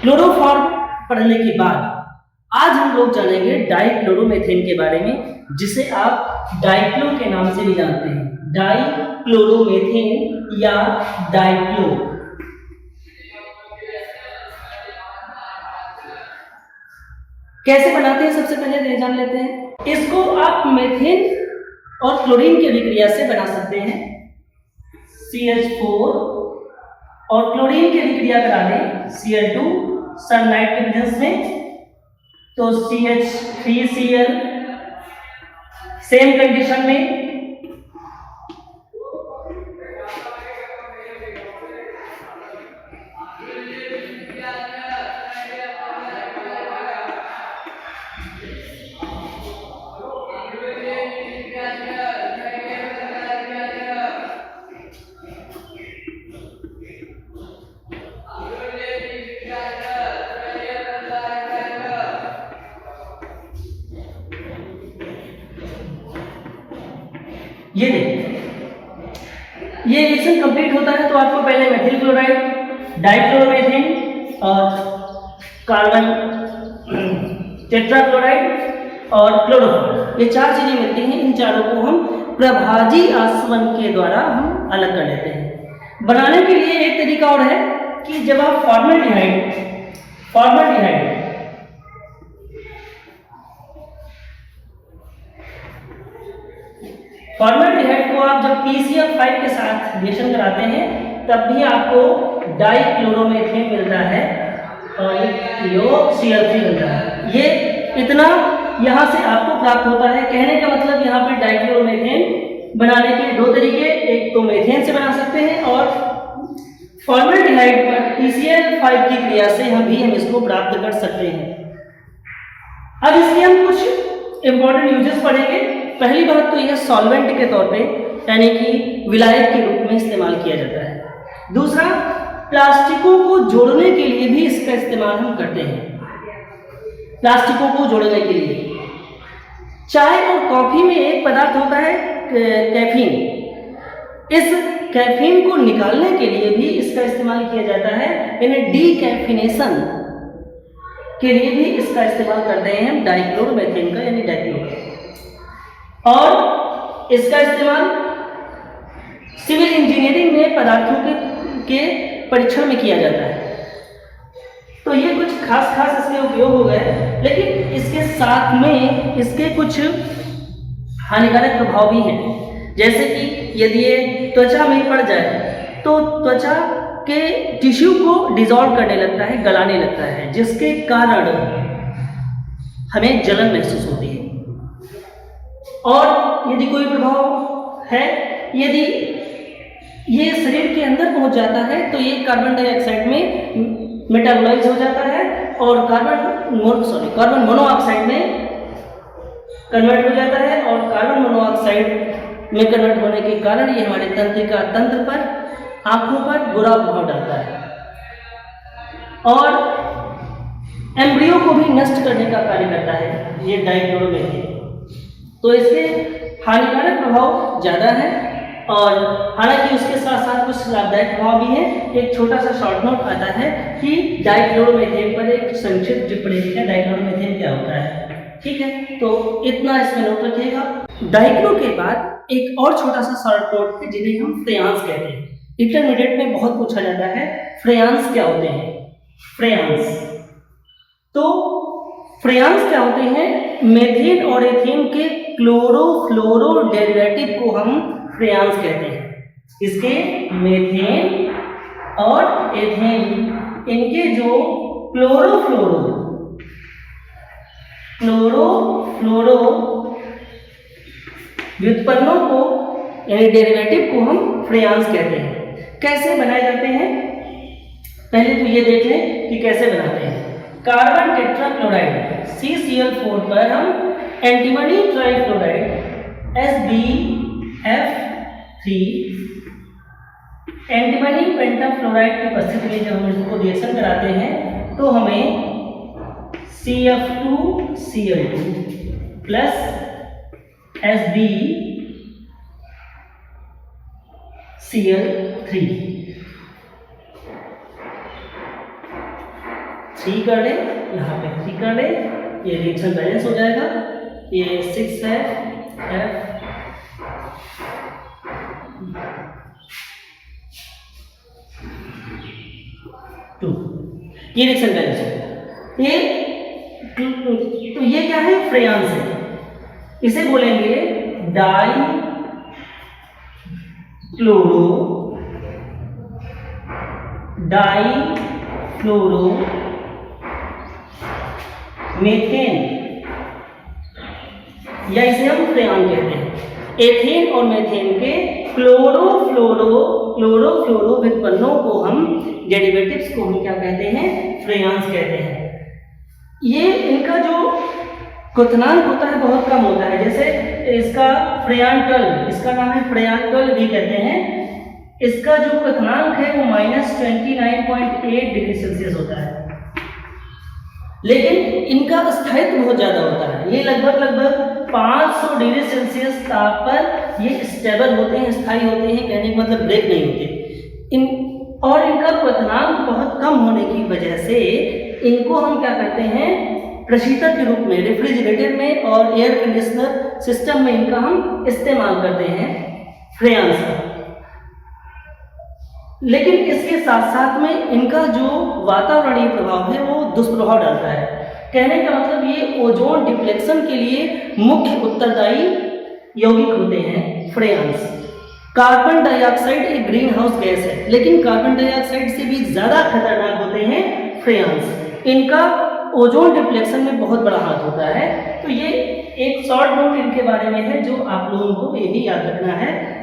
Chloroform पढ़ने के बाद आज हम लोग जानेंगे डाइक्लोरोमेथेन के बारे में, जिसे आप डाइक्लो के नाम से भी जानते हैं। डाइक्लोरोमेथेन या डाइक्लो। कैसे बनाते हैं सबसे पहले जान लेते हैं। इसको आप मेथेन और क्लोरीन की अभिक्रिया से बना सकते हैं। CH4 और क्लोरीन की अभिक्रिया करा दें Cl2 सनलाइट के प्रेजेंस में, तो CH3Cl सेम कंडीशन में ये देखिए, ये रिएक्शन कंप्लीट होता है तो आपको पहले मेथिल क्लोराइड, डाइक्लोरोमेथेन और कार्बन टेट्राक्लोराइड और क्लोरोफॉर्म, ये चार चीजें मिलती हैं। इन चारों को हम प्रभाजी आसवन के द्वारा हम अलग कर लेते हैं। बनाने के लिए एक तरीका और है कि जब आप फॉर्मल्डिहाइड को आप जब PCl5 के साथ रिएक्शन कराते हैं तब भी आपको डाइक्लोरोमेथेन मिलता है और Cl3 मिलता है। ये इतना यहाँ से आपको प्राप्त होता है। कहने का मतलब यहाँ पे डाइक्लोरोमेथेन बनाने के दो तरीके, एक तो मेथेन से बना सकते हैं और फॉर्मल्डिहाइड पर PCl5 की क्रिया से हम इसको प्राप्त कर सकते हैं। अब इसके हम कुछ इंपॉर्टेंट यूजेस पढ़ेंगे। पहली बात तो यह सॉल्वेंट के तौर पे यानी कि विलायक के रूप में इस्तेमाल किया जाता है। दूसरा, प्लास्टिकों को जोड़ने के लिए भी इसका इस्तेमाल हम करते हैं। प्लास्टिकों को जोड़ने के लिए चाय और कॉफी में एक पदार्थ होता है कैफीन। इस कैफीन को निकालने के लिए भी इसका इस्तेमाल किया जाता है। यानी डीकैफिनेशन के लिए भी इसका इस्तेमाल करते हैं हम डाइक्लोरोमेथेन का, यानी डाइक्लो। और इसका इस्तेमाल सिविल इंजीनियरिंग में पदार्थों के परीक्षण में किया जाता है। तो ये कुछ खास इसके उपयोग हो गए, लेकिन इसके साथ में इसके कुछ हानिकारक प्रभाव भी हैं। जैसे कि यदि ये त्वचा में पड़ जाए तो त्वचा के टिश्यू को डिसॉल्व करने लगता है, गलाने लगता है, जिसके कारण हमें जलन महसूस होती है। और यदि कोई प्रभाव है, यदि ये शरीर के अंदर पहुंच जाता है तो ये कार्बन डाइऑक्साइड में मेटाबोलाइज हो जाता है और कार्बन मोनोऑक्साइड में कन्वर्ट हो जाता है। और कार्बन मोनोऑक्साइड में कन्वर्ट होने के कारण ये हमारे तंत्र पर, आंखों पर बुरा प्रभाव डालता है और एम्ब्रियो को भी नष्ट करने का कार्य करता है ये डाइक्लोरोमेथेन। तो इसके हानिकारक प्रभाव ज़्यादा है और हालांकि उसके साथ साथ कुछ लाभदायक प्रभाव भी हैं। एक छोटा सा शॉर्ट नोट आता है कि डाइक्लोरोमेथेन पर एक संक्षिप्त टिप्पणी है, डाइक्लोरोमेथेन क्या होता है। ठीक है, तो इतना इसमें नोट रखिएगा। डाइक्लो के बाद एक और छोटा सा शॉर्ट नोट है जिन्हें हम फ्रेयांस कहते हैं। इंटरमीडिएट में बहुत पूछा जाता है फ्रेयांस क्या होते हैं। फ्रेयांस क्या होते हैं? मेथेन और एथेन के क्लोरो-फ्लोरो डेरिवेटिव को हम फ्रेयांस कहते हैं। इसके मेथेन और एथेन, इनके जो क्लोरो-फ्लोरो व्युत्पन्नों को यानी डेरिवेटिव को हम फ्रेयांस कहते हैं। कैसे बनाए जाते हैं पहले तो ये देख लें कि कैसे बनाते हैं। कार्बन टेट्राक्लोराइड CCl4 पर हम एंटीमनी ट्राइक्लोराइड SbF3 एंटीमनी पेंटाफ्लोराइड की उपस्थिति में जब हम इसको रिएक्शन कराते हैं तो हमें CF2Cl2 प्लस SbCl3 3 कर लें, यहाँ पे 3 कर लें, ये रिएक्शन बैलेंस हो जाएगा। ये 6 है F 2, ये रिएक्शन बैलेंस है। ये तो ये क्या है, फ्रेयान से, इसे बोलेंगे डाई फ्लोरो मेथेन, या इसे हम फ्रेयान कहते हैं। एथेन और मेथेन के क्लोरो व्युत्पन्नों को हम, डेरिवेटिव्स को हम क्या कहते हैं, फ्रेयान्स कहते हैं। ये इनका जो क्वथनांक होता है बहुत कम होता है, जैसे इसका फ्रेयान, इसका नाम है फ्रेयान भी कहते हैं। इसका जो क्वथनांक है वो -29.8 डिग्री सेल्सियस होता है, लेकिन इनका स्थायित्व बहुत ज्यादा होता है। ये लगभग 500 डिग्री सेल्सियस ताप पर ये स्टेबल होते हैं, स्थायी होते हैं, कहने का मतलब ब्रेक नहीं होते। और इनका क्वथनांक बहुत कम होने की वजह से इनको हम क्या करते हैं, प्रशीतक के रूप में रेफ्रिजरेटर में और एयर कंडीशनर सिस्टम में इनका हम इस्तेमाल करते हैं फ्रेयान्स का। लेकिन इसके साथ साथ में इनका जो वातावरणीय प्रभाव है वो दुष्प्रभाव डालता है। कहने का मतलब ये ओजोन डिप्लेक्शन के लिए मुख्य उत्तरदायी यौगिक होते हैं फ्रेयान्स। कार्बन डाइऑक्साइड एक ग्रीन हाउस गैस है, लेकिन कार्बन डाइऑक्साइड से भी ज्यादा खतरनाक होते हैं फ्रेयान्स। इनका ओजोन डिप्लेक्शन में बहुत बड़ा हाथ होता है। तो ये एक शॉर्ट नोट इनके बारे में है जो आप लोगों को ये भी याद रखना है।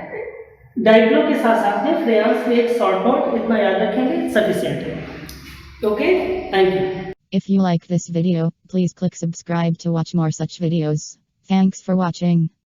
डाइक्लो के साथ साथ में फ्रेयान्स में एक शॉर्ट नोट, इतना याद रखेंगे सफिशिएंट है। Okay, thank you. If you like this video, please click subscribe to watch more such videos. Thanks for watching.